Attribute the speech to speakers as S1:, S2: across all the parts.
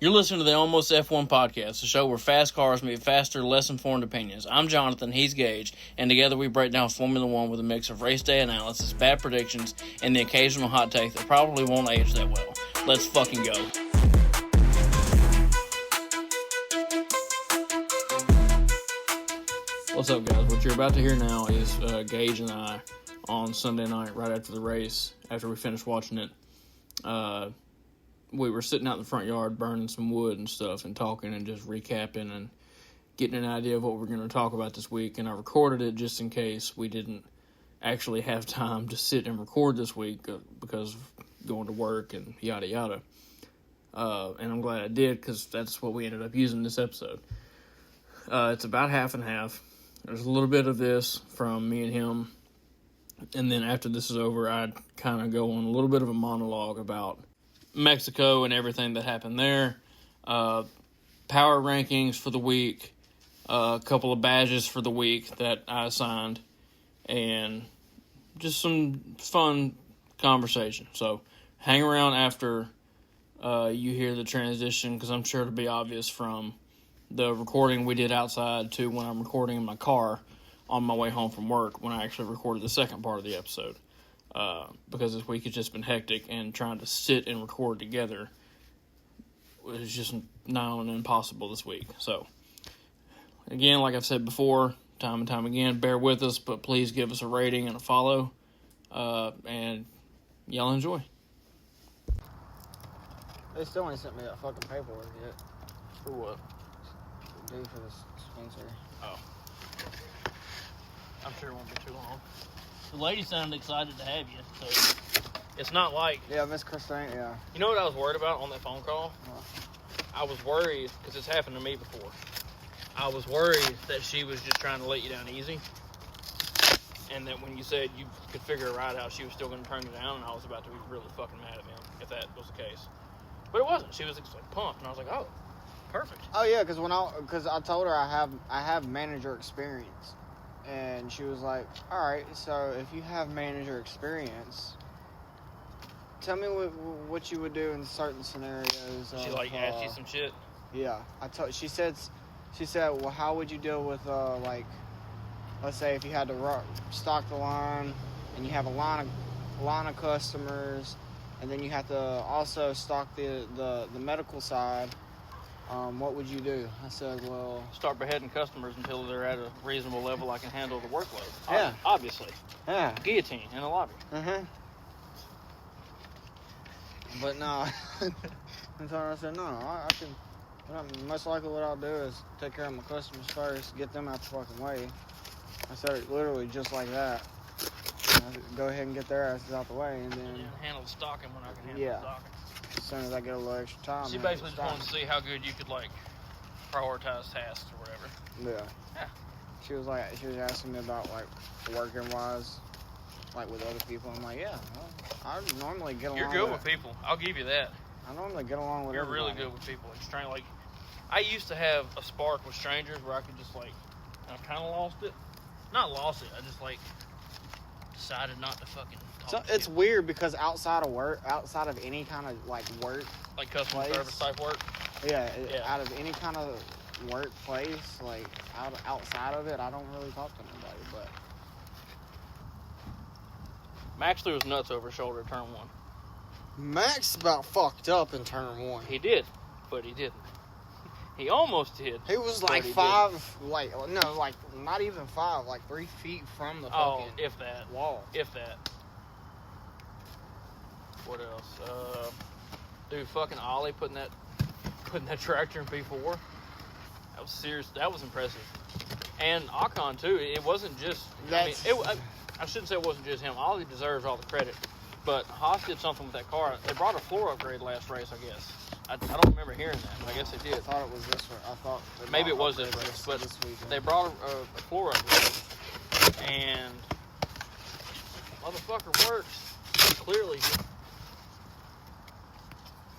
S1: You're listening to the Almost F1 podcast, a show where fast cars meet faster, less informed opinions. I'm Jonathan, he's Gage, and together we break down Formula One with a mix of race day analysis, bad predictions, and the occasional hot take that probably won't age that well. Let's fucking go. What's up, guys? What you're about to hear now is Gage and I on Sunday night, right after the race, after we finished watching it. We were sitting out in the front yard burning some wood and stuff and talking and just recapping and getting an idea of what we're going to talk about this week. And I recorded it just in case we didn't actually have time to sit and record this week because of going to work and yada yada. And I'm glad I did because that's what we ended up using this episode. It's about half and half. There's a little bit of this from me and him. And then after this is over, I'd kind of go on a little bit of a monologue about Mexico and everything that happened there, power rankings for the week, a couple of badges for the week that I assigned, and just some fun conversation. So hang around after you hear the transition, because I'm sure it'll be obvious from the recording we did outside to when I'm recording in my car on my way home from work when I actually recorded the second part of the episode. Because this week has just been hectic, and trying to sit and record together was just nigh on impossible this week. So, again, like I've said before, time and time again, bear with us, but please give us a rating and a follow, and y'all enjoy.
S2: They still ain't sent me that fucking paperwork yet.
S1: For what?
S2: Due for this Spencer.
S1: Oh. I'm sure it won't be too long. The lady sounded excited to have you, so it's not like...
S2: Yeah, Miss Christine, yeah.
S1: You know what I was worried about on that phone call? I was worried, because it's happened to me before. I was worried that she was just trying to let you down easy, and that when you said you could figure a ride out, she was still going to turn you down, and I was about to be really fucking mad at him if that was the case. But it wasn't. She was like pumped, and I was like, oh, perfect.
S2: Oh yeah, because I told her I have manager experience. And she was like, all right, so if you have manager experience, tell me what you would do in certain scenarios.
S1: She asked you some shit?
S2: Yeah. She said, well, how would you deal with, let's say if you had to stock the line and you have a line of customers, and then you have to also stock the medical side. What would you do? I said, well...
S1: Start beheading customers until they're at a reasonable level I can handle the workload.
S2: Yeah.
S1: Obviously.
S2: Yeah.
S1: Guillotine in the lobby.
S2: Uh-huh. But no. And so I said, no, I can... Most likely what I'll do is take care of my customers first, get them out the fucking way. I said it literally just like that. Go ahead and get their asses out the way, and then...
S1: handle the stocking when I can handle the stocking.
S2: As soon as I get a little extra time.
S1: She basically just wanted to see how good you could, prioritize tasks or whatever.
S2: Yeah. She was asking me about, working-wise, with other people. I'm like, yeah, well, I normally get along
S1: You're good with people. I'll give you that.
S2: I normally get along with
S1: everybody. You're really good with people. I used to have a spark with strangers where I could just, I kind of lost it. Not lost it. I just, decided not to fucking talk to
S2: it's people. Weird because outside of any kind of work,
S1: like customer service type work,
S2: out of any kind of workplace, outside of it, I don't really talk to nobody. But
S1: Max threw his nuts over his shoulder at turn 1.
S2: Max about fucked up in turn 1.
S1: He did, but he didn't. He almost did.
S2: He was not even 5, 3 feet from the fucking
S1: if that
S2: wall.
S1: If that. What else? Dude, fucking Ollie putting that tractor in P4. That was serious. That was impressive. And Ocon too. It wasn't just. I shouldn't say it wasn't just him. Ollie deserves all the credit. But Haas did something with that car. They brought a floor upgrade last race, I guess. I don't remember hearing that, but I guess they did.
S2: I thought it was this one. I thought
S1: maybe it was this race, but they brought a floor upgrade, and motherfucker works clearly.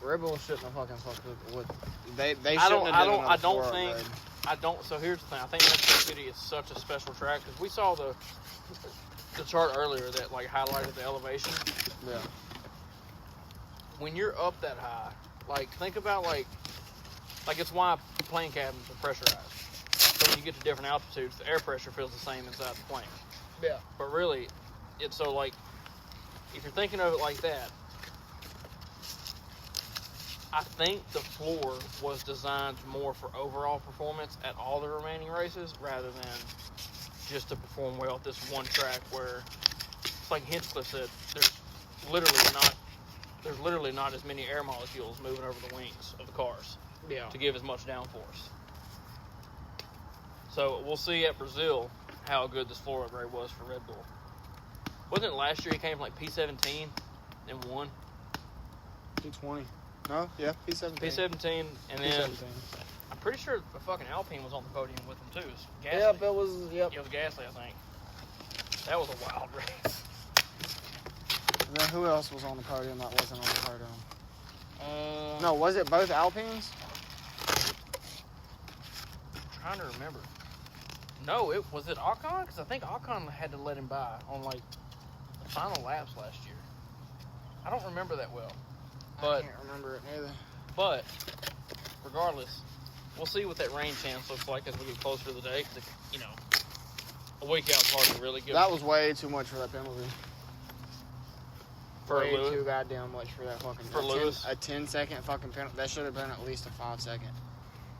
S2: Red Bull shouldn't have fucking fucked with. They shouldn't have done another floor upgrade.
S1: So here's the thing. I think Mexico City is such a special track because we saw the chart earlier that highlighted the elevation.
S2: Yeah.
S1: When you're up that high, think about Like, it's why plane cabins are pressurized. So when you get to different altitudes, the air pressure feels the same inside the plane.
S2: Yeah.
S1: But really, it's so, like, if you're thinking of it like that, I think the floor was designed more for overall performance at all the remaining races rather than just to perform well at this one track where, it's like Hinchcliffe said, there's literally not as many air molecules moving over the wings of the cars to give as much downforce. So we'll see at Brazil how good this floor upgrade was for Red Bull. Wasn't it last year he came from like P17 and won?
S2: P20. No, yeah, P17.
S1: P17, and then
S2: P17.
S1: I'm pretty sure the fucking Alpine was on the podium with him too. It was Gasly.
S2: Yep, it was. Yep.
S1: It was Gasly, I think. That was a wild race.
S2: And then who else was on the podium that wasn't on the podium? No, was it both Alpines?
S1: I'm trying to remember. No, was it Ocon? Because I think Ocon had to let him by on like the final laps last year. I don't remember that well. But,
S2: I can't remember it neither.
S1: But, regardless, we'll see what that rain chance looks like as we get closer to the day. Cause a week out is hard to really give.
S2: That was way too much for that penalty.
S1: For
S2: way
S1: Lewis?
S2: too goddamn much for that fucking.
S1: For Lewis?
S2: A 10-second fucking penalty. That should have been at least a 5-second.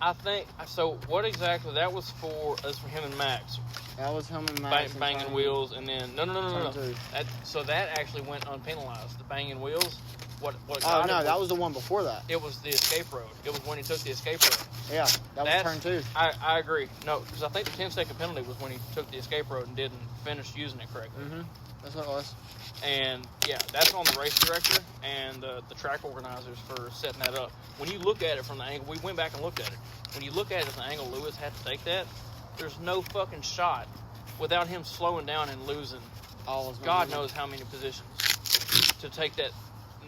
S1: I think so. What exactly? That was for him and Max.
S2: That was him and Max
S1: banging wheels, and then no.
S2: Two.
S1: So that actually went unpenalized. The banging wheels. What?
S2: Oh no, that was the one before that.
S1: It was the escape road. It was when he took the escape road.
S2: Yeah, that was turn 2.
S1: I agree. No, because I think the 10-second penalty was when he took the escape road and didn't finish using it correctly.
S2: Mm-hmm. That's what it was.
S1: And yeah, that's on the race director and the track organizers for setting that up. When you look at it from the angle, we went back and looked at it. When you look at it from the angle Lewis had to take that, there's no fucking shot without him slowing down and losing God knows how many positions to take that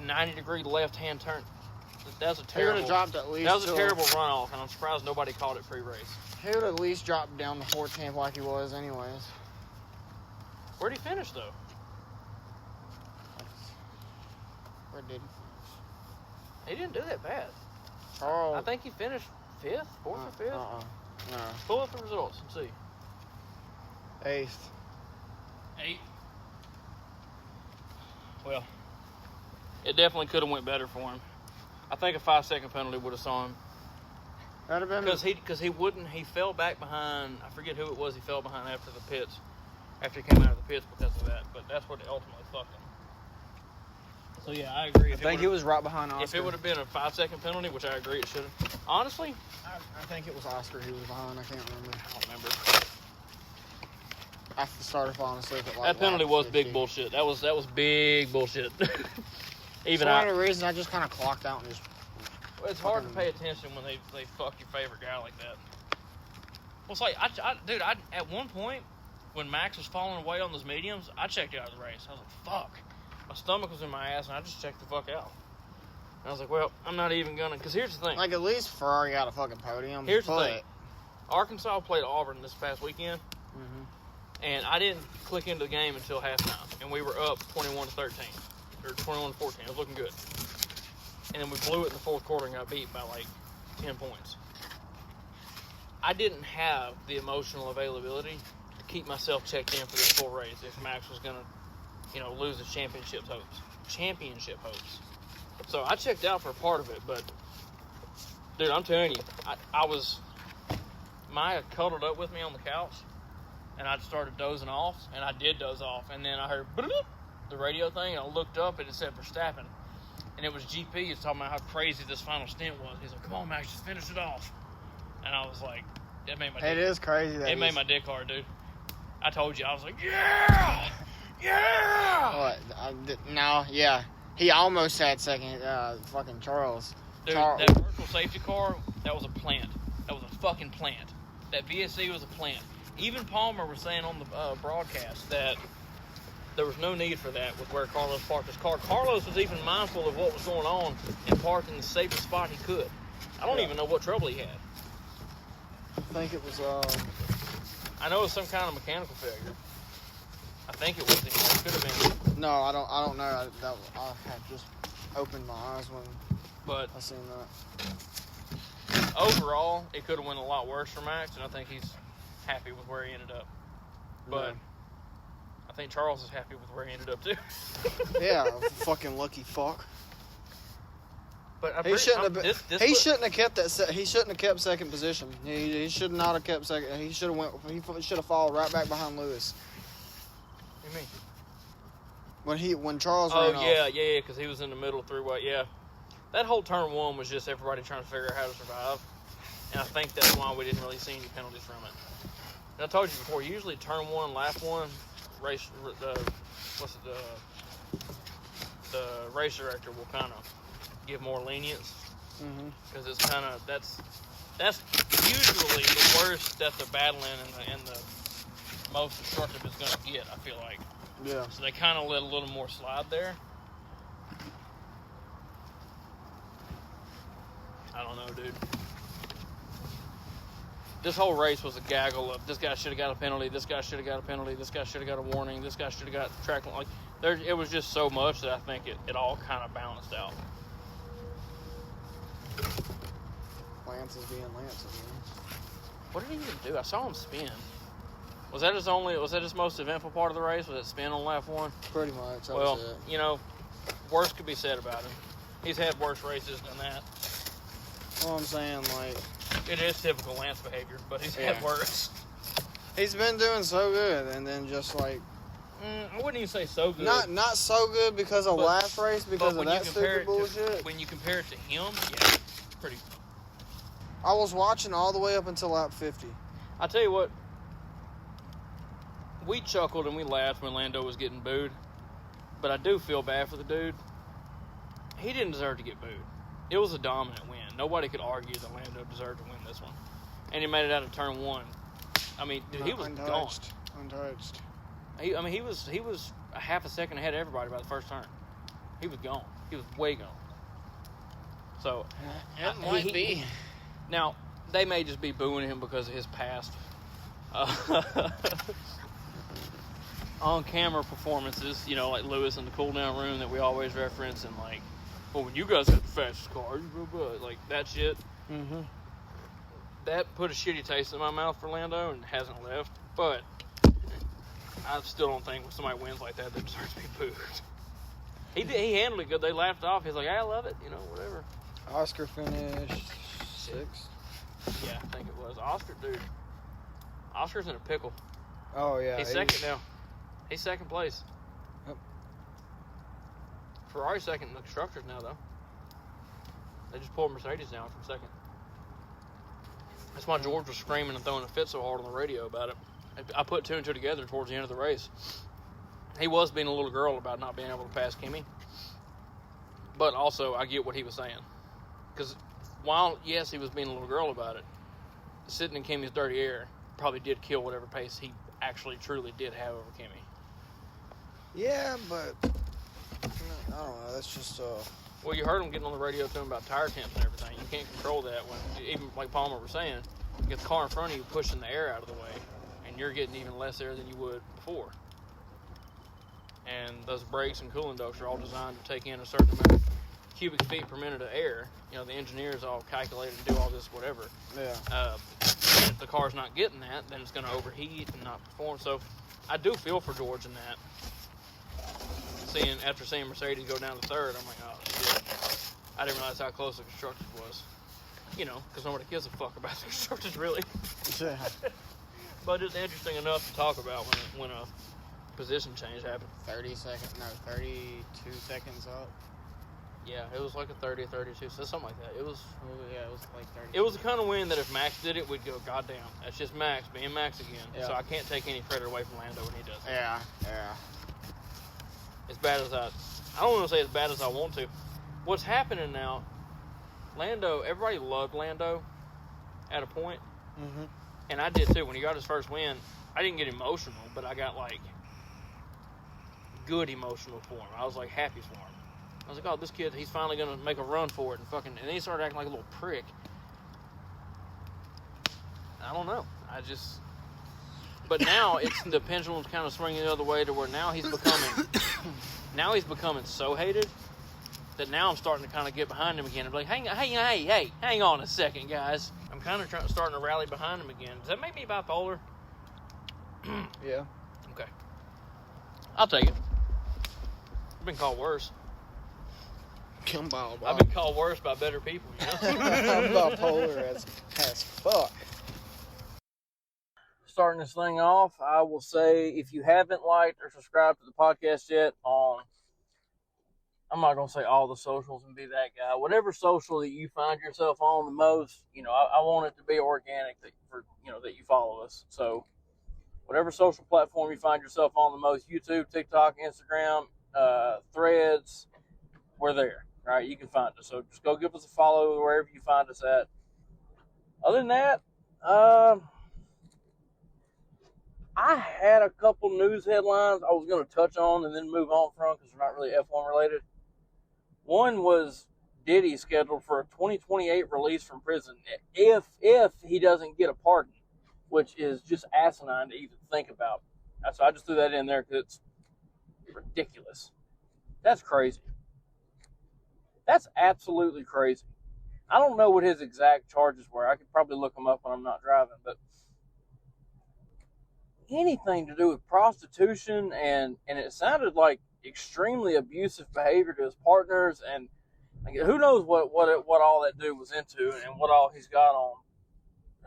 S1: 90-degree left-hand turn. That was a terrible.
S2: He would have dropped at least.
S1: That was a terrible runoff, and I'm surprised nobody called it pre-race.
S2: He would at least dropped down to 14th like he was, anyways.
S1: Where'd he finish though?
S2: Where did he finish?
S1: He didn't do that bad.
S2: Carl.
S1: I think he finished 5th, 4th or 5th.
S2: No.
S1: Pull up the results and see.
S2: 8th.
S1: 8. Well, it definitely could have went better for him. I think a 5-second penalty would have saw him.
S2: That'd have been
S1: He fell back behind. I forget who it was. He fell behind after the pits. After he came out of the pits because of that. But that's what ultimately fucked him. So yeah, I agree.
S2: I think he was right behind Oscar.
S1: If it would have been a 5-second penalty, which I agree it should have. Honestly,
S2: I think it was Oscar who was behind. I can't remember.
S1: I don't remember.
S2: I have to start falling asleep at like
S1: That penalty was
S2: 50.
S1: big bullshit. That was big bullshit.
S2: Even one of the reasons I just kind of clocked out and just.
S1: Well, it's hard to pay attention when they fuck your favorite guy like that. Well, it's like dude, at one point when Max was falling away on those mediums, I checked out of the race. I was like, fuck. My stomach was in my ass, and I just checked the fuck out. And I was like, well, I'm not even gonna. Because here's the thing.
S2: Like, at least Ferrari got a fucking podium.
S1: Here's the thing. Arkansas played Auburn this past weekend, and I didn't click into the game until halftime, and we were up 21-13 or 21-14. It was looking good, and then we blew it in the fourth quarter and got beat by like 10 points. I didn't have the emotional availability to keep myself checked in for this full race if Max was gonna, lose his championship hopes. So I checked out for a part of it, but dude, I'm telling you, Maya cuddled up with me on the couch, and I started dozing off, and I did doze off, and then I heard the radio thing, and I looked up, and it said Verstappen, and it was GP. He's talking about how crazy this final stint was. He's like, "Come on, Max, just finish it off." And I was like, "It made my
S2: it is crazy.
S1: It made my dick hard, dude." I told you, I was like, "Yeah, yeah."
S2: What? No, yeah. He almost had second. Fucking Charles.
S1: Dude, that virtual safety car, that was a plant. That was a fucking plant. That VSC was a plant. Even Palmer was saying on the broadcast that there was no need for that with where Carlos parked his car. Carlos was even mindful of what was going on and parked in the safest spot he could. I don't even know what trouble he had.
S2: I think it was.
S1: I know it was some kind of mechanical failure. I think it was. It could have been.
S2: No, I don't know. I had just opened my eyes when I seen that.
S1: overall, it could have went a lot worse for Max, and I think he's happy with where he ended up. But I think Charles is happy with where he ended up too.
S2: Yeah, fucking lucky fuck.
S1: But
S2: he shouldn't have kept that. He shouldn't have kept second position. He should not have kept second. He should have He should have fallen right back behind Lewis.
S1: What do you mean?
S2: When Charles ran off.
S1: Yeah, because he was in the middle of three-way. Yeah, that whole turn one was just everybody trying to figure out how to survive, and I think that's why we didn't really see any penalties from it. And I told you before, usually turn one, lap one, the race director will kind of give more lenience, because it's kind of that's usually the worst that the battling and the most destructive is going to get. I feel like.
S2: Yeah.
S1: So they kind of let a little more slide there. I don't know, dude. This whole race was a gaggle of this guy should have got a penalty, this guy should have got a penalty, this guy should have got a warning, this guy should have got track. Like it was just so much that I think it all kind of balanced out.
S2: Lance is being Lance again.
S1: What did he even do? I saw him spin. Was that his most eventful part of the race? Was it spin on lap one?
S2: Pretty much. That
S1: well,
S2: was it.
S1: you know, worse could be said about him. He's had worse races than that.
S2: Well, I'm saying, like,
S1: it is typical Lance behavior, but he's had worse.
S2: He's been doing so good, and then just like
S1: I wouldn't even say so good.
S2: Not so good because of last race, because of that stupid bullshit.
S1: When you compare it to him, yeah, pretty.
S2: I was watching all the way up until lap 50.
S1: I tell you what, we chuckled and we laughed when Lando was getting booed, but I do feel bad for the dude. He didn't deserve to get booed. It was a dominant win. Nobody could argue that Lando deserved to win this one, and he made it out of turn one. I mean, dude, he was
S2: untouched.
S1: gone.
S2: Untouched.
S1: He was a half a second ahead of everybody by the first turn. He was gone. He was way gone. So
S2: it might be.
S1: Now they may just be booing him because of his past on-camera performances. You know, like Lewis in the cool-down room that we always reference, and like, well, when you guys had the fastest car, like that shit.
S2: Mm-hmm.
S1: That put a shitty taste in my mouth for Lando and hasn't left. But I still don't think when somebody wins like that, they deserve to be booed. He handled it good. They laughed off. He's like, I love it. You know, whatever.
S2: Oscar finished 6th.
S1: Yeah, I think it was. Oscar, dude. Oscar's in a pickle.
S2: Oh, yeah.
S1: He's second now. He's second place.
S2: Yep.
S1: Ferrari's second in the constructors now, though. They just pulled Mercedes down from second. That's why George was screaming and throwing a fit so hard on the radio about it. I put two and two together towards the end of the race. He was being a little girl about not being able to pass Kimi. But also, I get what he was saying. Because while, yes, he was being a little girl about it, sitting in Kimi's dirty air probably did kill whatever pace he actually truly did have over Kimi.
S2: Yeah, but I don't know. That's just
S1: Well, you heard him getting on the radio to him about tire temps and everything. You can't control that when, even like Palmer was saying, you get the car in front of you pushing the air out of the way, and you're getting even less air than you would before. And those brakes and cooling ducts are all designed to take in a certain amount of cubic feet per minute of air. You know, the engineers all calculate and do all this, whatever.
S2: Yeah.
S1: And if the car's not getting that, then it's going to overheat and not perform. So I do feel for George in that. After seeing Mercedes go down to third, I'm like, oh shit. I didn't realize how close the constructors was. You know, because nobody gives a fuck about the constructors, really.
S2: Yeah.
S1: But it's interesting enough to talk about when a position change happened.
S2: 32 seconds up.
S1: Yeah, it was like a 30, 32, so something like that. It was
S2: like 30.
S1: It was the kind of win that if Max did it, we'd go, goddamn, that's just Max being Max again.
S2: Yeah.
S1: So I can't take any credit away from Lando when he does it.
S2: Yeah.
S1: As bad as I don't want to say as bad as I want to. What's happening now, Lando, everybody loved Lando at a point.
S2: Mm-hmm.
S1: And I did too. When he got his first win, I didn't get emotional, but I got like good emotional for him. I was like happy for him. I was like, oh, this kid, he's finally going to make a run for it. And then he started acting like a little prick. I don't know. But now the pendulum's kind of swinging the other way to where now he's becoming so hated that now I'm starting to kind of get behind him again. I'm like, hey, hang on a second, guys. I'm kind of starting to rally behind him again. Does that make me bipolar?
S2: Yeah.
S1: Okay. I'll take it. I've been called worse. I've been called worse by better people, you know?
S2: I'm bipolar as fuck.
S1: Starting this thing off, I will say, if you haven't liked or subscribed to the podcast yet I'm not going to say all the socials and be that guy. Whatever social that you find yourself on the most, I want it to be organic that you follow us. So whatever social platform you find yourself on the most, YouTube, TikTok, Instagram, Threads, we're there, right? You can find us. So just go give us a follow wherever you find us at. Other than that, I had a couple news headlines I was going to touch on and then move on from because they're not really F1 related. One was Diddy scheduled for a 2028 release from prison if he doesn't get a pardon, which is just asinine to even think about. So I just threw that in there because it's ridiculous. That's crazy. That's absolutely crazy. I don't know what his exact charges were. I could probably look them up when I'm not driving, but anything to do with prostitution and it sounded like extremely abusive behavior to his partners, and like, who knows what all that dude was into and what all he's got on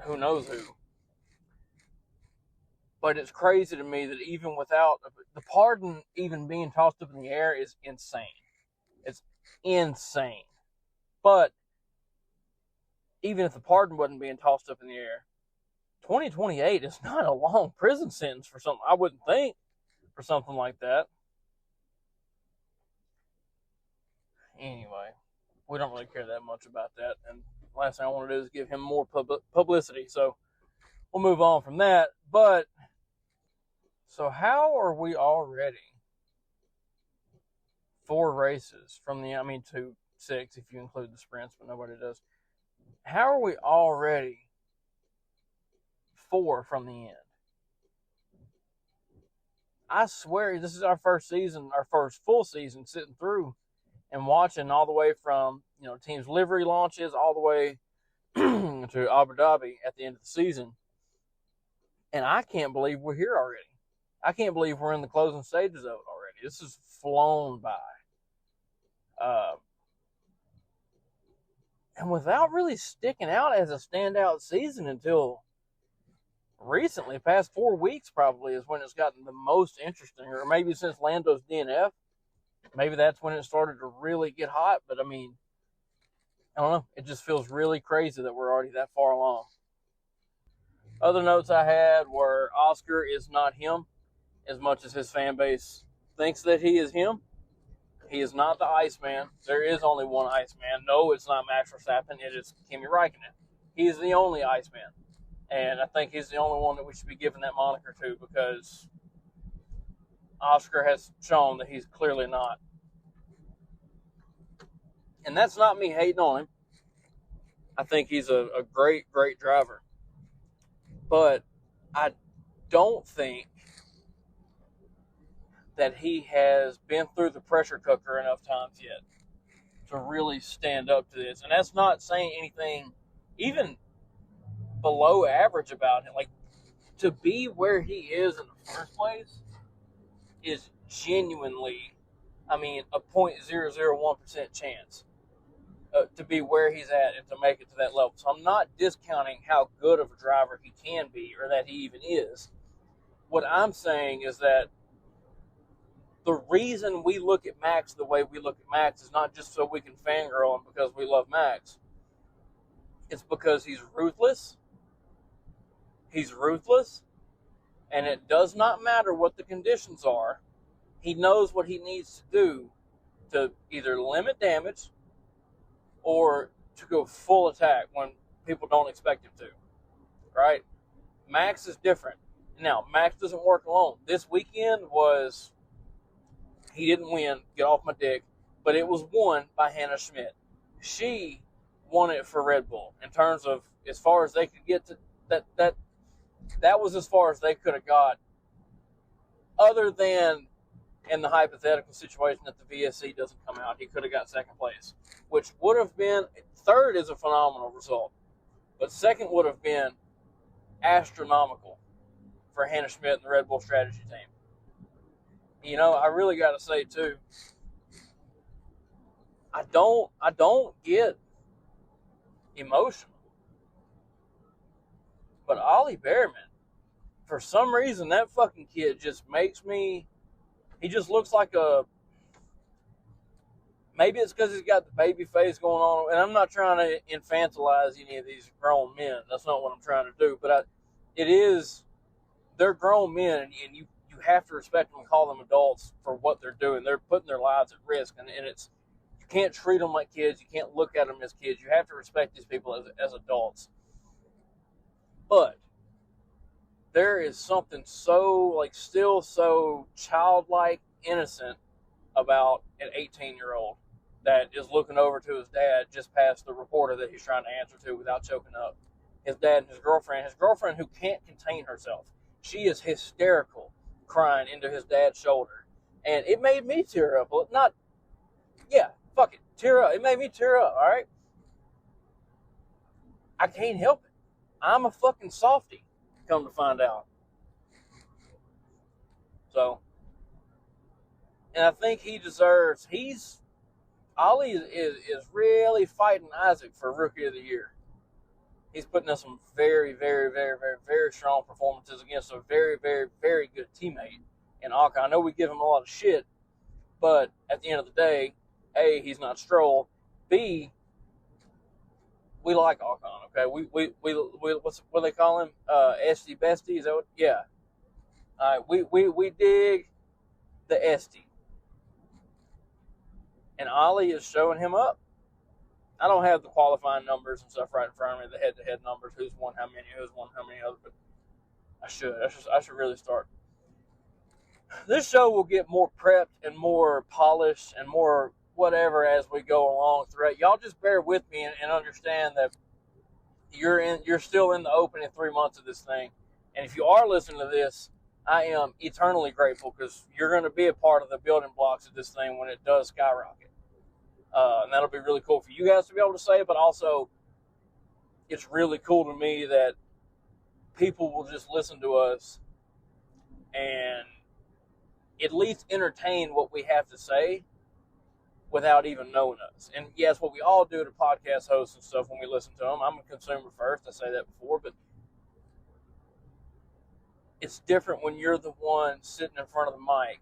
S1: who knows who. But it's crazy to me that even without the pardon even being tossed up in the air is insane. It's insane. But even if the pardon wasn't being tossed up in the air, 2028 is not a long prison sentence for something, I wouldn't think, for something like that. Anyway, we don't really care that much about that. And the last thing I want to do is give him more publicity. So we'll move on from that. But, so how are we already 4 races from to 6 if you include the sprints, but nobody does. How are we already 4 from the end? I swear this is our first season, our first full season sitting through and watching all the way from, teams' livery launches all the way to Abu Dhabi at the end of the season. And I can't believe we're here already. I can't believe we're in the closing stages of it already. This has flown by. And without really sticking out as a standout season until recently, past 4 weeks probably is when it's gotten the most interesting, or maybe since Lando's DNF. Maybe that's when it started to really get hot, but I don't know. It just feels really crazy that we're already that far along. Other notes I had were Oscar is not him as much as his fan base thinks that he is him. He is not the Iceman. There is only one Iceman. No, it's not Max Verstappen. It is Kimi Räikkönen. He is the only Iceman. And I think he's the only one that we should be giving that moniker to because Oscar has shown that he's clearly not. And that's not me hating on him. I think he's a great, great driver. But I don't think that he has been through the pressure cooker enough times yet to really stand up to this. And that's not saying anything even below average about him. Like, to be where he is in the first place is genuinely, a 0.001% chance to be where he's at and to make it to that level. So I'm not discounting how good of a driver he can be or that he even is. What I'm saying is that the reason we look at Max the way we look at Max is not just so we can fangirl him because we love Max. It's because he's ruthless. He's ruthless. And it does not matter what the conditions are. He knows what he needs to do to either limit damage or to go full attack when people don't expect him to. Right? Max is different. Now, Max doesn't work alone. This weekend he didn't win, get off my dick, but it was won by Hannah Schmidt. She won it for Red Bull in terms of as far as they could get to that was as far as they could have got, other than in the hypothetical situation that the VSC doesn't come out, he could have got second place, which would have been, third is a phenomenal result, but second would have been astronomical for Hannah Schmidt and the Red Bull strategy team. You know, I really got to say too, I don't get emotional, but Ollie Behrman, for some reason, that fucking kid just makes me, he just looks like a, maybe it's because he's got the baby face going on, and I'm not trying to infantilize any of these grown men. That's not what I'm trying to do, but they're grown men, and you have to respect them and call them adults for what they're doing. They're putting their lives at risk, and it's, you can't treat them like kids. You can't look at them as kids. You have to respect these people as adults. But there is something so, like, still so childlike innocent about an 18-year-old that is looking over to his dad just past the reporter that he's trying to answer to without choking up. His dad and his girlfriend who can't contain herself. She is hysterical, crying into his dad's shoulder. And it made me tear up. Tear up. It made me tear up, all right? I can't help it. I'm a fucking softie, come to find out. So, and I think he deserves, Ollie is really fighting Isaac for Rookie of the Year. He's putting in some very, very, very, very, very strong performances against a very, very, very good teammate in Aka. I know we give him a lot of shit, but at the end of the day, A, he's not Stroll. B, we like Alcon, okay? We what do they call him? SD Bestie? Is that what? Yeah. All right, we dig the SD. And Ollie is showing him up. I don't have the qualifying numbers and stuff right in front of me, the head-to-head numbers, who's won how many other, but I should really start. This show will get more prepped and more polished and more whatever as we go along through it. Y'all just bear with me and understand that you're still in the opening 3 months of this thing. And if you are listening to this, I am eternally grateful because you're going to be a part of the building blocks of this thing when it does skyrocket. And that'll be really cool for you guys to be able to say, but also it's really cool to me that people will just listen to us and at least entertain what we have to say without even knowing us. And yes, what we all do to podcast hosts and stuff when we listen to them. I'm a consumer first. I say that before, but it's different when you're the one sitting in front of the mic.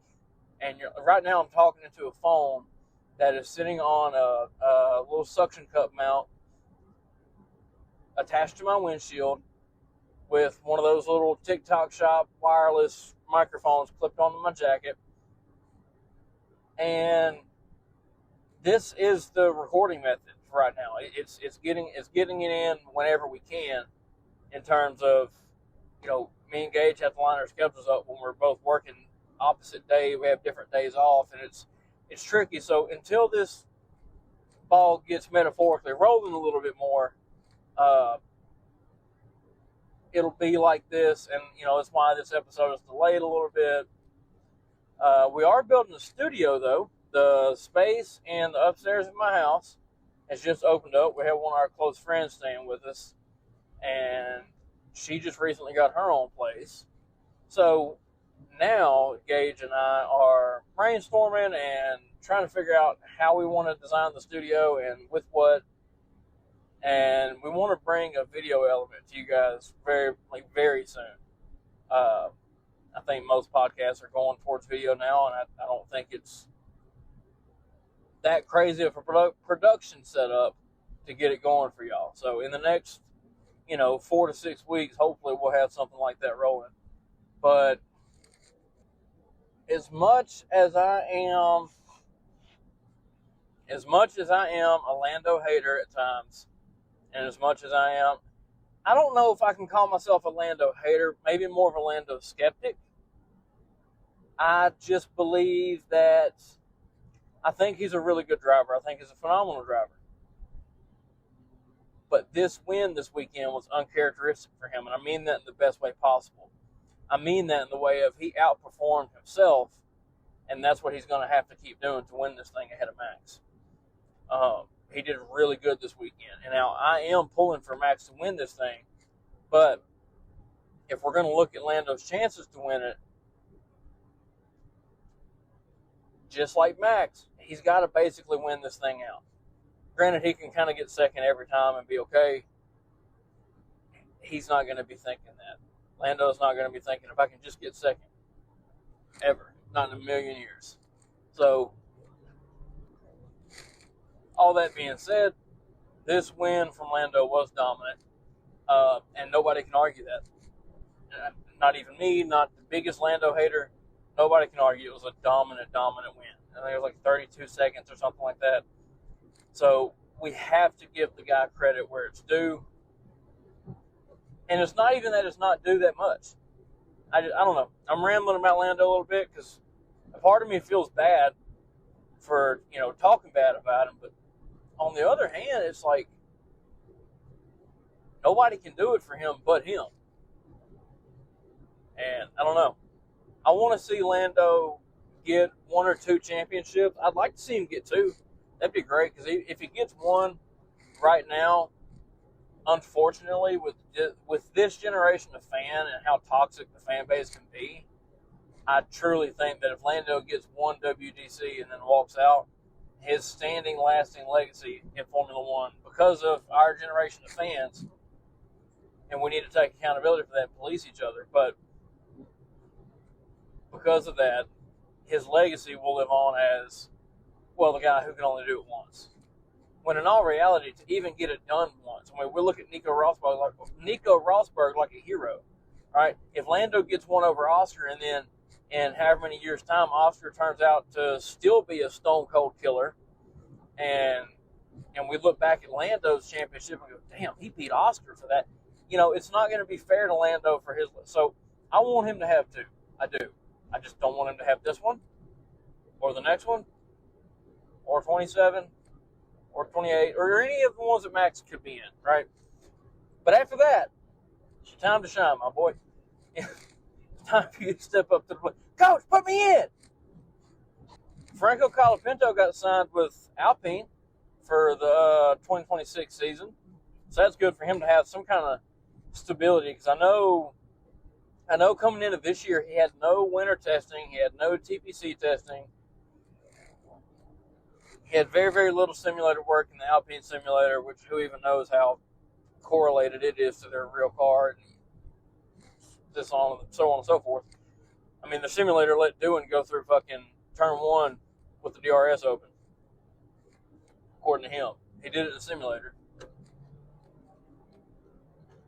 S1: And right now I'm talking into a phone that is sitting on a little suction cup mount attached to my windshield with one of those little TikTok shop wireless microphones clipped onto my jacket. And this is the recording method for right now. It's getting it in whenever we can, in terms of, you know, me and Gage have to line our schedules up when we're both working opposite day. We have different days off, and it's tricky. So until this ball gets metaphorically rolling a little bit more, it'll be like this, and you know, that's why this episode is delayed a little bit. We are building a studio, though. The space in the upstairs of my house has just opened up. We have one of our close friends staying with us, and she just recently got her own place. So now Gage and I are brainstorming and trying to figure out how we want to design the studio and with what. And we want to bring a video element to you guys very soon. I think most podcasts are going towards video now, and I don't think it's that crazy of a production setup to get it going for y'all. So in the next, 4 to 6 weeks, hopefully we'll have something like that rolling. But as much as I am a Lando hater at times, and as much as I don't know if I can call myself a Lando hater, maybe more of a Lando skeptic. I just believe that I think he's a really good driver. I think he's a phenomenal driver. But this win this weekend was uncharacteristic for him, and I mean that in the best way possible. I mean that in the way of he outperformed himself and that's what he's going to have to keep doing to win this thing ahead of Max. He did really good this weekend, and now I am pulling for Max to win this thing, but if we're going to look at Lando's chances to win it, just like Max, he's got to basically win this thing out. Granted, he can kind of get second every time and be okay. He's not going to be thinking that. Lando's not going to be thinking, if I can just get second. Ever. Not in a million years. So, all that being said, this win from Lando was dominant, and nobody can argue that. Not even me, not the biggest Lando hater. Nobody can argue it was a dominant win. I think it was like 32 seconds or something like that. So we have to give the guy credit where it's due. And it's not even that it's not due that much. I don't know. I'm rambling about Lando a little bit because a part of me feels bad for, talking bad about him. But on the other hand, it's like nobody can do it for him but him. And I don't know. I want to see Lando get 1 or 2 championships. I'd like to see him get 2. That'd be great because if he gets 1 right now, unfortunately, with this generation of fan and how toxic the fan base can be, I truly think that if Lando gets 1 WDC and then walks out, his standing, lasting legacy in Formula One, because of our generation of fans, and we need to take accountability for that and police each other, but because of that, his legacy will live on as, well, the guy who can only do it once. When in all reality, to even get it done once, I mean, we look at Nico Rosberg like a hero, right? If Lando gets 1 over Oscar, and then in however many years' time, Oscar turns out to still be a stone cold killer, and we look back at Lando's championship and go, damn, he beat Oscar for that. It's not going to be fair to Lando for his. So I want him to have 2. I do. I just don't want him to have this one, or the next one, or 27, or 28, or any of the ones that Max could be in, right? But after that, it's your time to shine, my boy. It's time for you to step up to the plate. Coach, put me in! Franco Colapinto got signed with Alpine for the 2026 season. So that's good for him to have some kind of stability, because I know coming into this year, he had no winter testing. He had no TPC testing. He had very, very little simulator work in the Alpine simulator, which who even knows how correlated it is to their real car, and this on, so on and so forth. I mean, the simulator let Doohan go through fucking turn 1 with the DRS open, according to him. He did it in the simulator.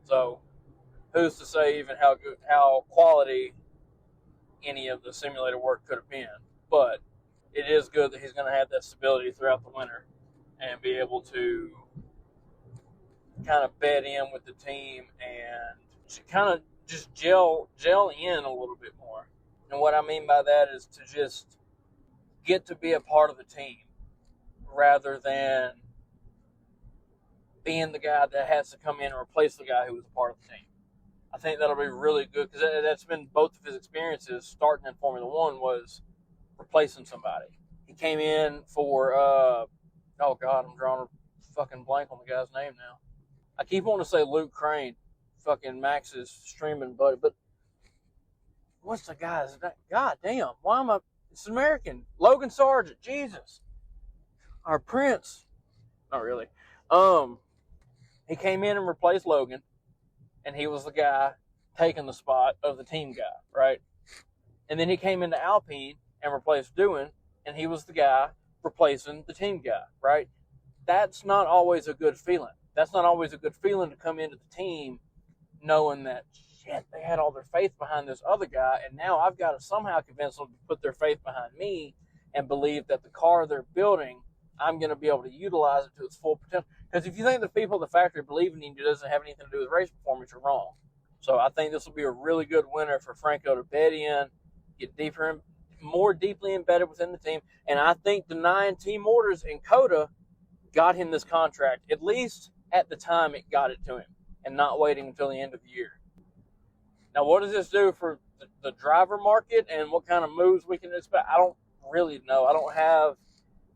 S1: So, who's to say even how quality any of the simulator work could have been? But it is good that he's going to have that stability throughout the winter and be able to kind of bed in with the team and kind of just gel in a little bit more. And what I mean by that is to just get to be a part of the team rather than being the guy that has to come in and replace the guy who was a part of the team. I think that'll be really good because that's been both of his experiences starting in Formula One was replacing somebody. He came in for, oh God, I'm drawing a fucking blank on the guy's name now. I keep wanting to say Luke Crane, fucking Max's streaming buddy, but what's the guy's name? God damn, why am I? It's American. Logan Sargent, Jesus. Our Prince. Not really. He came in and replaced Logan, and he was the guy taking the spot of the team guy, right? And then he came into Alpine and replaced Doohan, and he was the guy replacing the team guy, right? That's not always a good feeling. That's not always a good feeling to come into the team knowing that, shit, they had all their faith behind this other guy, and now I've got to somehow convince them to put their faith behind me and believe that the car they're building, I'm going to be able to utilize it to its full potential. Because if you think the people at the factory believe in you doesn't have anything to do with race performance, you're wrong. So I think this will be a really good winner for Franco to bed in, get deeper, more deeply embedded within the team. And I think denying team orders in COTA got him this contract, at least at the time it got it to him, and not waiting until the end of the year. Now, what does this do for the driver market and what kind of moves we can expect? really know. I don't have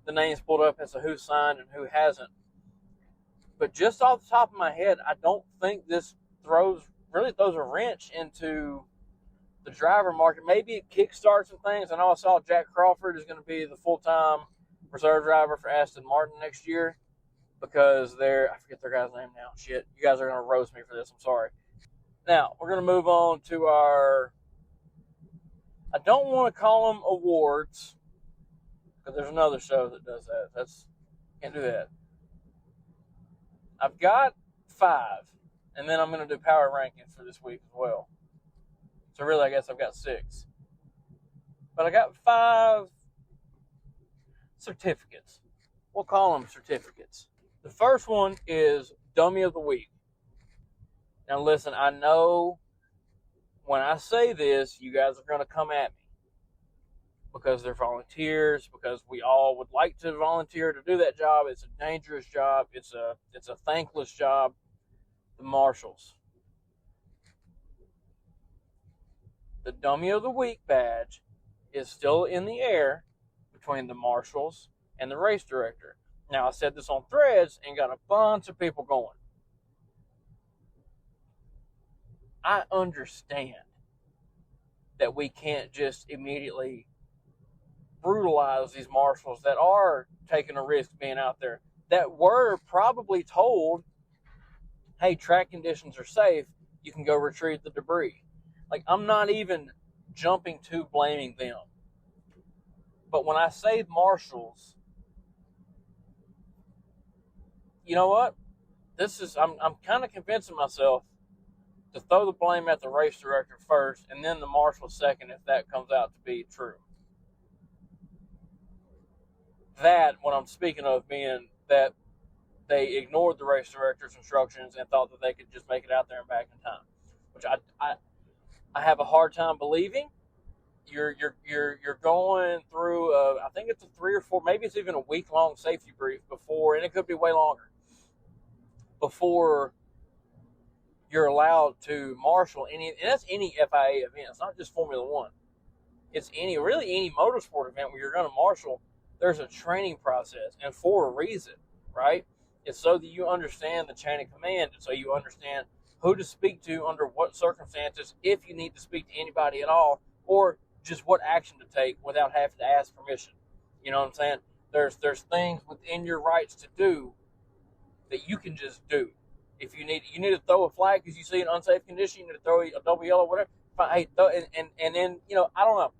S1: the names pulled up as to who signed and who hasn't. But just off the top of my head, I don't think this throws a wrench into the driver market. Maybe it kickstarts some things. I know I saw Jack Crawford is going to be the full-time reserve driver for Aston Martin next year because I forget their guy's name now. Shit, you guys are going to roast me for this. I'm sorry. Now, we're going to move on to I don't want to call them awards because there's another show that does that. Can't do that. I've got 5, and then I'm going to do power rankings for this week as well. So really, I guess I've got 6. But I got 5 certificates. We'll call them certificates. The first one is Dummy of the Week. Now listen, I know when I say this, you guys are going to come at me because they're volunteers, because we all would like to volunteer to do that job. It's a dangerous job. It's a thankless job. The marshals. The Dummy of the Week badge is still in the air between the marshals and the race director. Now, I said this on Threads and got a bunch of people going. I understand that we can't just immediately brutalize these marshals that are taking a risk being out there, that were probably told, hey, track conditions are safe, you can go retrieve the debris. Like, I'm not even jumping to blaming them. But when I say marshals, you know what? I'm kind of convincing myself to throw the blame at the race director first and then the marshal second if that comes out to be true. That, what I'm speaking of, being that they ignored the race director's instructions and thought that they could just make it out there and back in time, which I have a hard time believing. You're going through I think it's a 3 or 4, maybe it's even a week-long safety brief before, and it could be way longer, before you're allowed to marshal any, and that's any FIA event. It's not just Formula One. It's any motorsport event where you're going to marshal. There's a training process, and for a reason, right? It's so that you understand the chain of command, and so you understand who to speak to under what circumstances, if you need to speak to anybody at all, or just what action to take without having to ask permission. You know what I'm saying? There's things within your rights to do that you can just do. If you need to throw a flag because you see an unsafe condition, you need to throw a double yellow, whatever. Hey, and then, I don't know.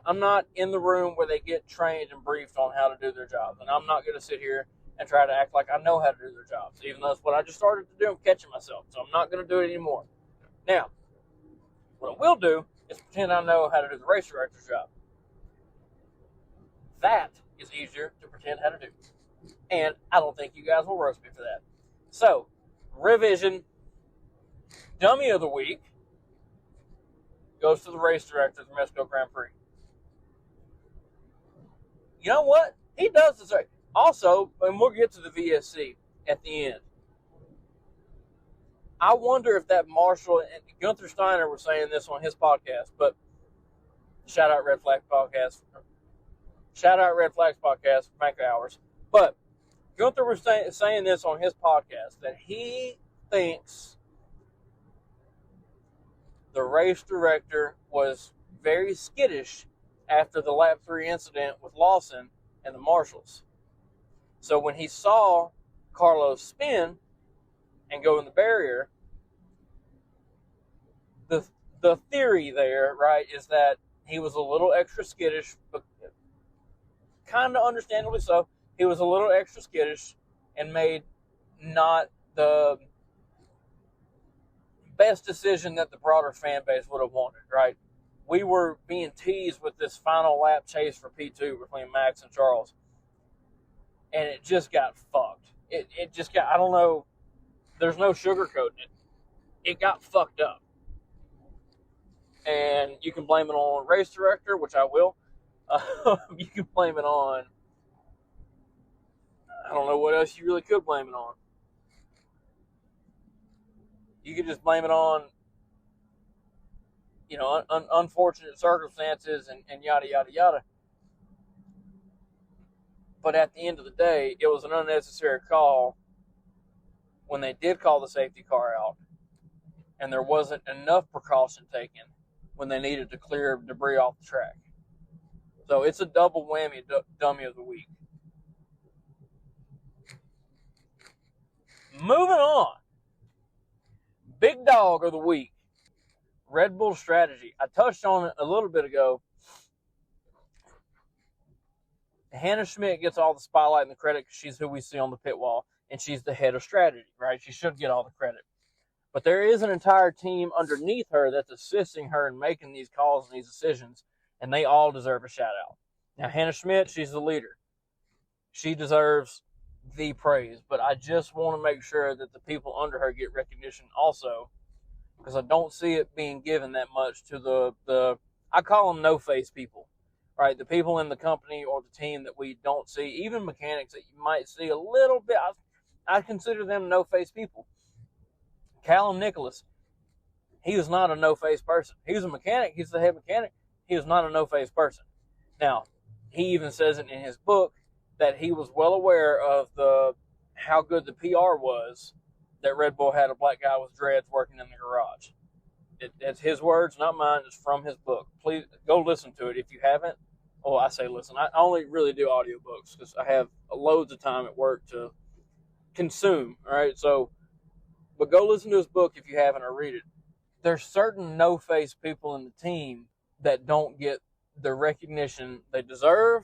S1: I'm not in the room where they get trained and briefed on how to do their job, and I'm not going to sit here and try to act like I know how to do their jobs, even though that's what I just started to do. I'm catching myself, so I'm not going to do it anymore. Now, what I will do is pretend I know how to do the race director's job. That is easier to pretend how to do, and I don't think you guys will roast me for that. So, revision, Dummy of the Week goes to the race director of the Mexico Grand Prix. You know what? He does deserve. Also, and we'll get to the VSC at the end, I wonder if that marshal, and Gunther Steiner was saying this on his podcast, but shout out Red Flags Podcast, Bank Hours. But Gunther was saying this on his podcast, that he thinks the race director was very skittish after the lap 3 incident with Lawson and the marshals. So when he saw Carlos spin and go in the barrier, the theory there, right, is that he was a little extra skittish, but kind of understandably so. He was a little extra skittish and made not the best decision that the broader fan base would have wanted, right? We were being teased with this final lap chase for P2 between Max and Charles, and it just got fucked. It just got, I don't know, there's no sugarcoating it. It got fucked up. And you can blame it on race director, which I will. You can blame it on, I don't know what else you really could blame it on. You could just blame it on, unfortunate circumstances and yada, yada, yada. But at the end of the day, it was an unnecessary call when they did call the safety car out, and there wasn't enough precaution taken when they needed to clear debris off the track. So it's a double whammy dummy of the week. Moving on. Big dog of the week. Red Bull strategy. I touched on it a little bit ago. Hannah Schmidt gets all the spotlight and the credit because she's who we see on the pit wall, and she's the head of strategy, right? She should get all the credit. But there is an entire team underneath her that's assisting her in making these calls and these decisions, and they all deserve a shout-out. Now, Hannah Schmidt, she's the leader. She deserves the praise, but I just want to make sure that the people under her get recognition also, because I don't see it being given that much to the I call them no-face people, right? The people in the company or the team that we don't see, even mechanics that you might see a little bit. I consider them no-face people. Callum Nicholas, he was not a no-face person. He was a mechanic. He's the head mechanic. He was not a no-face person. Now, he even says it in his book that he was well aware of how good the PR was that Red Bull had a black guy with dreads working in the garage. It's his words, not mine. It's from his book. Please go listen to it if you haven't. Oh, I say listen. I only really do audiobooks because I have loads of time at work to consume. All right, but go listen to his book if you haven't or read it. There's certain no-face people in the team that don't get the recognition they deserve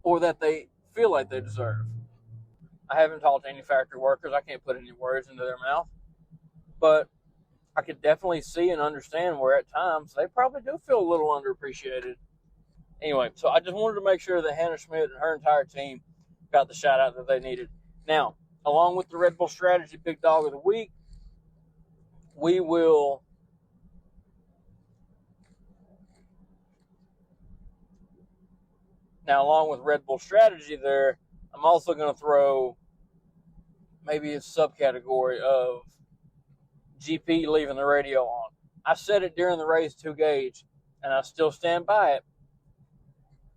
S1: or that they feel like they deserve. I haven't talked to any factory workers. I can't put any words into their mouth. But I could definitely see and understand where at times they probably do feel a little underappreciated. Anyway, so I just wanted to make sure that Hannah Schmidt and her entire team got the shout out that they needed. Now, along with the Red Bull strategy big dog of the week, we will now along with Red Bull strategy there, I'm also going to throw maybe a subcategory of GP leaving the radio on. I said it during the race 2 gauge, and I still stand by it.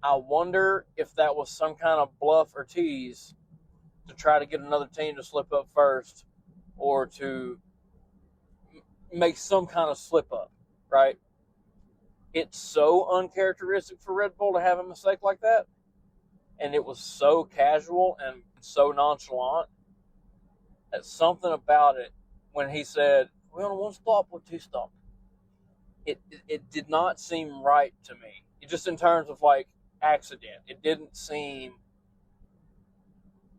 S1: I wonder if that was some kind of bluff or tease to try to get another team to slip up first or to make some kind of slip up, right? It's so uncharacteristic for Red Bull to have a mistake like that, and it was so casual and so nonchalant that something about it, when he said, we're on 1 stop or 2 stop, it did not seem right to me. It just in terms of like accident, it didn't seem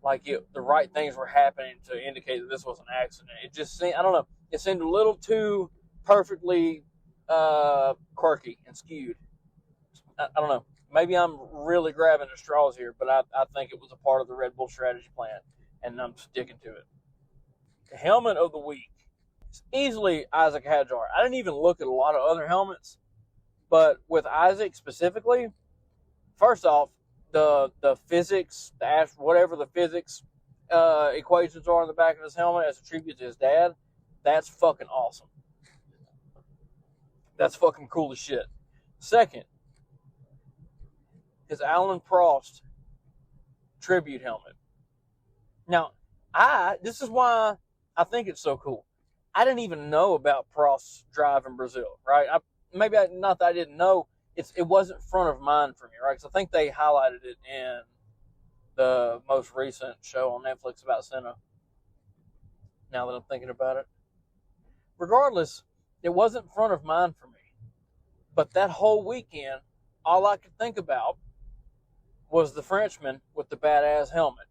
S1: like the right things were happening to indicate that this was an accident. It just seemed, I don't know, it seemed a little too perfectly quirky and skewed. I don't know. Maybe I'm really grabbing at straws here, but I think it was a part of the Red Bull strategy plan, and I'm sticking to it. The helmet of the week is easily Isaac Hadjar. I didn't even look at a lot of other helmets, but with Isaac specifically, first off, the physics, whatever the physics equations are on the back of his helmet as a tribute to his dad, that's fucking awesome. That's fucking cool as shit. Second, his Alan Prost tribute helmet. Now, this is why I think it's so cool. I didn't even know about Prost's drive in Brazil, right? Not that I didn't know. It wasn't front of mind for me, right? Because I think they highlighted it in the most recent show on Netflix about Senna. Now that I'm thinking about it. Regardless, it wasn't front of mind for me. But that whole weekend, all I could think about was the Frenchman with the badass helmet.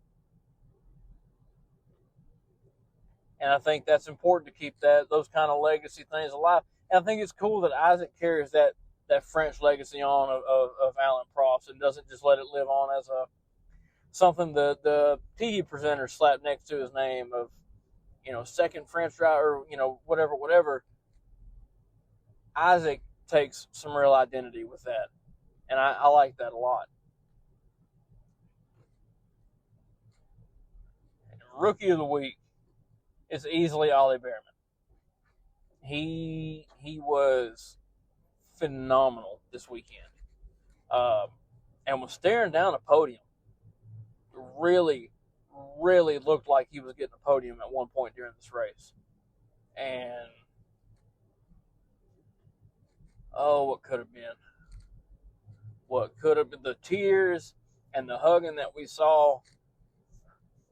S1: And I think that's important to keep those kind of legacy things alive. And I think it's cool that Isaac carries that French legacy on of Alan Prost and doesn't just let it live on as something the TV presenter slapped next to his name of, second French driver, whatever. Isaac takes some real identity with that. And I like that a lot. And Rookie of the Week is easily Ollie Behrman. He was phenomenal this weekend. and was staring down a podium. Really, really looked like he was getting a podium at one point during this race. And, oh, what could have been? What could have been, the tears and the hugging that we saw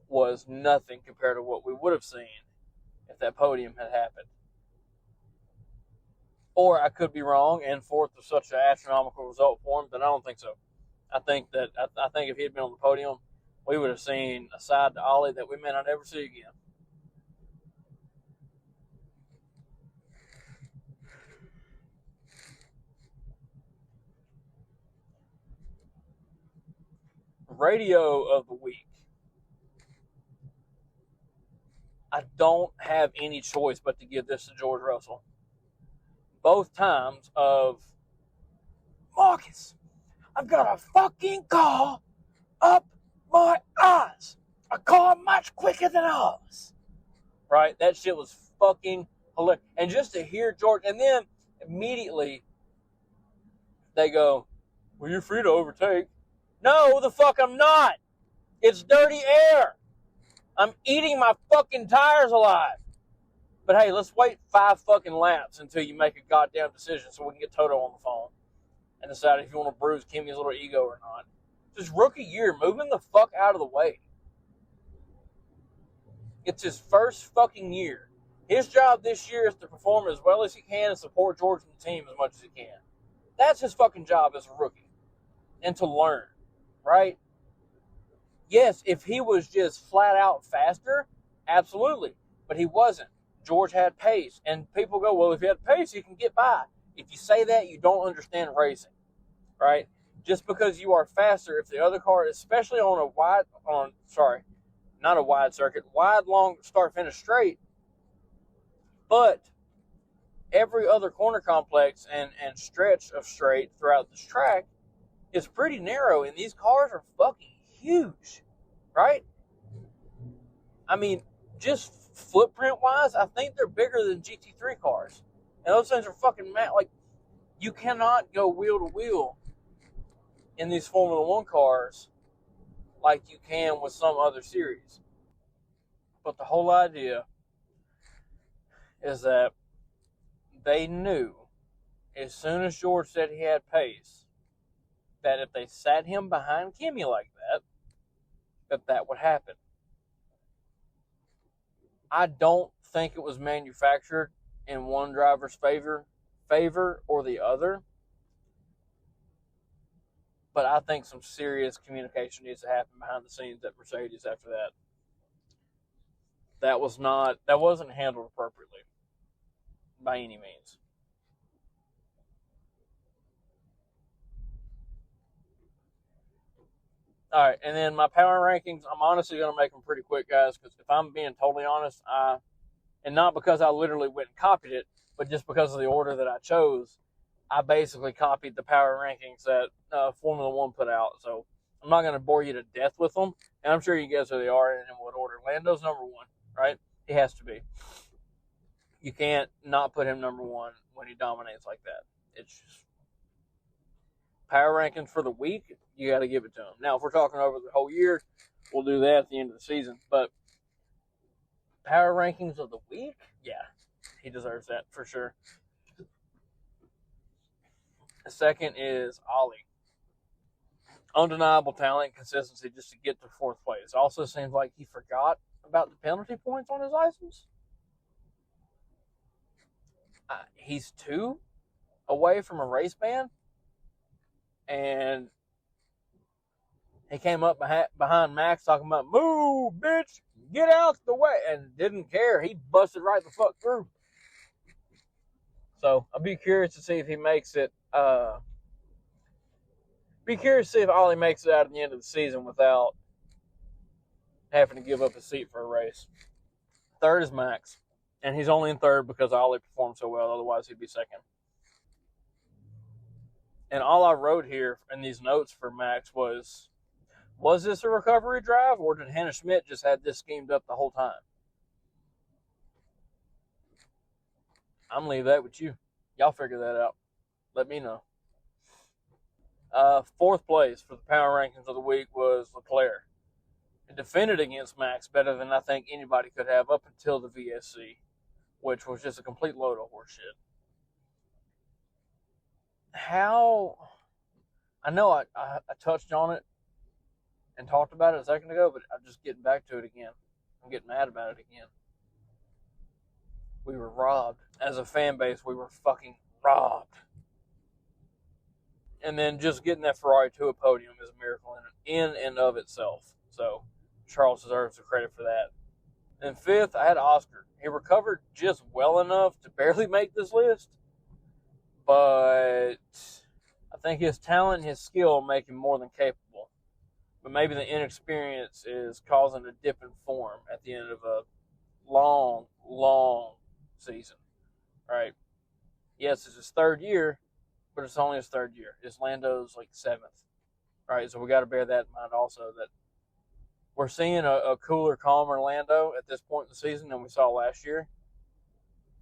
S1: was nothing compared to what we would have seen if that podium had happened. Or I could be wrong, and fourth was such an astronomical result for him, but I don't think so. I think if he had been on the podium, we would have seen a side to Ollie that we may not ever see again. Radio of the week. I don't have any choice but to give this to George Russell. Both times of, Marcus, I've got a fucking car up my ass. A car much quicker than ours. Right? That shit was fucking hilarious. And just to hear George, and then immediately they go, well, you're free to overtake. No, the fuck I'm not. It's dirty air. I'm eating my fucking tires alive. But hey, let's wait 5 fucking laps until you make a goddamn decision so we can get Toto on the phone and decide if you want to bruise Kimmy's little ego or not. Just rookie year, moving the fuck out of the way. It's his first fucking year. His job this year is to perform as well as he can and support George and the team as much as he can. That's his fucking job as a rookie. And to learn, right? Yes, if he was just flat out faster, absolutely. But he wasn't. George had pace. And people go, well, if he had pace, he can get by. If you say that, you don't understand racing, right? Just because you are faster, if the other car, especially on a wide long start-finish straight, but every other corner complex and stretch of straight throughout this track is pretty narrow, and these cars are fucking huge, right? I mean, just footprint-wise, I think they're bigger than GT3 cars. And those things are fucking mad. Like, you cannot go wheel to wheel in these Formula One cars like you can with some other series. But the whole idea is that they knew as soon as George said he had pace, that if they sat him behind Kimi like that would happen. I don't think it was manufactured in one driver's favor or the other. But I think some serious communication needs to happen behind the scenes at Mercedes after that. That wasn't handled appropriately by any means. All right, and then my power rankings, I'm honestly going to make them pretty quick, guys, because if I'm being totally honest, and not because I literally went and copied it, but just because of the order that I chose, I basically copied the power rankings that Formula One put out. So I'm not going to bore you to death with them, and I'm sure you guys who they are and in what order. Lando's number one, right? He has to be. You can't not put him number one when he dominates like that. It's just power rankings for the week, you got to give it to him. Now, if we're talking over the whole year, we'll do that at the end of the season. But power rankings of the week, yeah, he deserves that for sure. The second is Ollie. Undeniable talent, consistency just to get to fourth place. Also seems like he forgot about the penalty points on his license. He's 2 away from a race ban. And he came up behind Max talking about, move, bitch, get out the way, and didn't care. He busted right the fuck through. So I'll be curious to see if he makes it. Be curious to see if Ollie makes it out at the end of the season without having to give up his seat for a race. Third is Max, and he's only in third because Ollie performed so well. Otherwise, he'd be second. And all I wrote here in these notes for Max was this a recovery drive, or did Hannah Schmidt just have this schemed up the whole time? I'm going to leave that with you. Y'all figure that out. Let me know. Fourth place for the power rankings of the week was Leclerc. It defended against Max better than I think anybody could have up until the VSC, which was just a complete load of horseshit. How... I know I touched on it and talked about it a second ago, but I'm just getting back to it again. I'm getting mad about it again. We were robbed. As a fan base, we were fucking robbed. And then just getting that Ferrari to a podium is a miracle in and of itself. So Charles deserves the credit for that. And fifth, I had Oscar. He recovered just well enough to barely make this list, but I think his talent and his skill make him more than capable. But maybe the inexperience is causing a dip in form at the end of a long, long season. Right? Yes, it's his third year, but it's only his third year. It's Lando's like seventh. Right? So we got to bear that in mind also, that we're seeing a cooler, calmer Lando at this point in the season than we saw last year.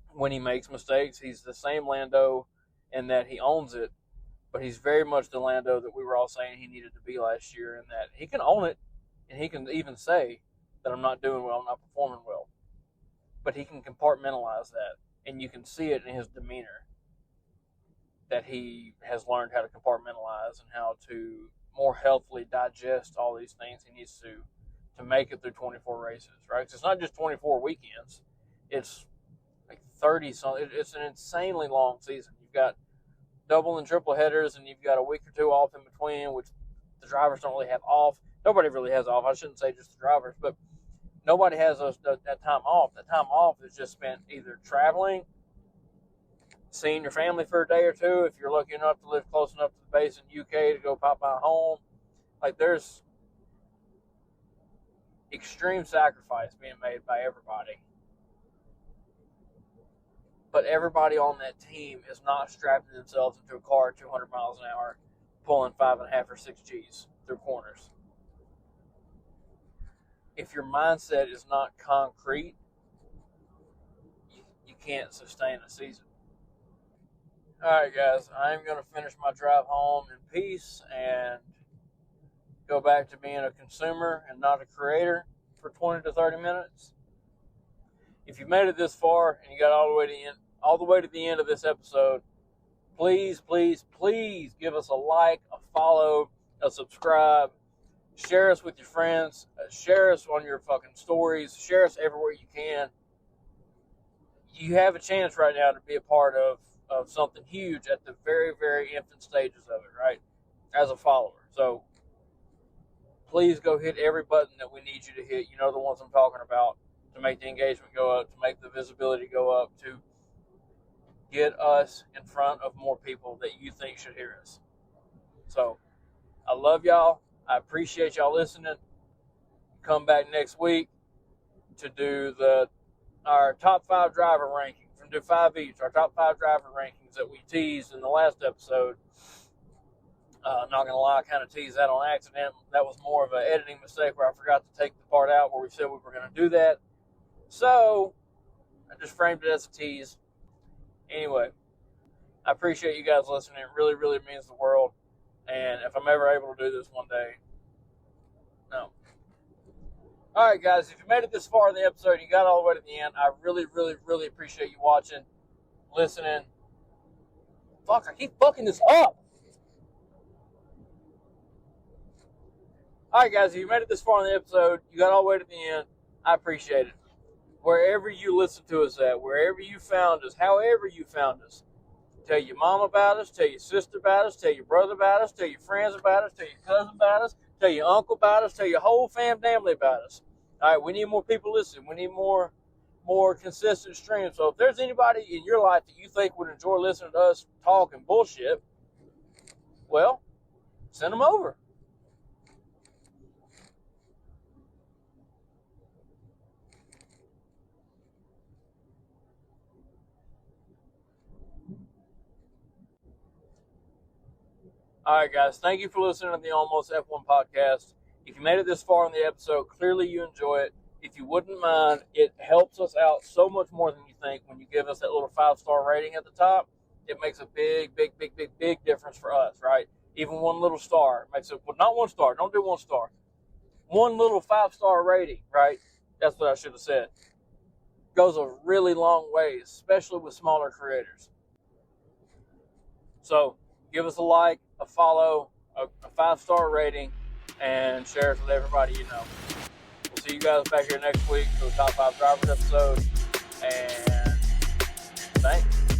S1: When he makes mistakes, he's the same Lando in that he owns it, but he's very much the Lando that we were all saying he needed to be last year, in that he can own it, and he can even say that I'm not doing well, I'm not performing well. But he can compartmentalize that, and you can see it in his demeanor, that he has learned how to compartmentalize and how to more healthily digest all these things he needs to make it through 24 races, right? Because it's not just 24 weekends. It's like 30 something. It's an insanely long season. You've got double and triple headers, and you've got a week or two off in between, which the drivers don't really have off. Nobody really has off. I shouldn't say just the drivers, but nobody has that time off. That time off is just spent either traveling, seeing your family for a day or two, if you're lucky enough to live close enough to the base in UK to go pop by home. Like, there's extreme sacrifice being made by everybody. But everybody on that team is not strapping themselves into a car at 200 miles an hour, pulling 5.5 or 6 Gs through corners. If your mindset is not concrete, you can't sustain a season. Alright guys, I'm going to finish my drive home in peace and go back to being a consumer and not a creator for 20 to 30 minutes. If you made it this far and you got all the way to the end of this episode, please, please, please give us a like, a follow, a subscribe. Share us with your friends. Share us on your fucking stories. Share us everywhere you can. You have a chance right now to be a part of something huge at the very, very infant stages of it, right? As a follower. So please go hit every button that we need you to hit. You know the ones I'm talking about, to make the engagement go up, to make the visibility go up, to get us in front of more people that you think should hear us. So I love y'all. I appreciate y'all listening. Come back next week to do our top 5 driver rankings. We're going to do 5 each. Our top 5 driver rankings that we teased in the last episode. Not going to lie, I kind of teased that on accident. That was more of an editing mistake where I forgot to take the part out where we said we were going to do that. So I just framed it as a tease. Anyway, I appreciate you guys listening. It really, really means the world. And if I'm ever able to do this one day, no. Alright guys, if you made it this far in the episode, you got all the way to the end, I really, really, really appreciate you watching, listening. Fuck, I keep fucking this up. Alright guys, if you made it this far in the episode, you got all the way to the end, I appreciate it. Wherever you listen to us at, wherever you found us, however you found us, tell your mom about us, tell your sister about us, tell your brother about us, tell your friends about us, tell your cousin about us, tell your uncle about us, tell your whole family about us. All right, we need more people listening. We need more consistent streams. So if there's anybody in your life that you think would enjoy listening to us talk and bullshit, well, send them over. All right, guys, thank you for listening to the Almost F1 podcast. If you made it this far in the episode, clearly you enjoy it. If you wouldn't mind, it helps us out so much more than you think when you give us that little 5-star rating at the top. It makes a big, big, big, big, big difference for us, right? even one little star makes it, well, not one star, don't do one star. One little 5-star rating, right? That's what I should have said. Goes a really long way, especially with smaller creators. So give us a like, a follow, a 5-star rating, and share it with everybody you know. We'll see you guys back here next week for the Top 5 Drivers episode. And thanks.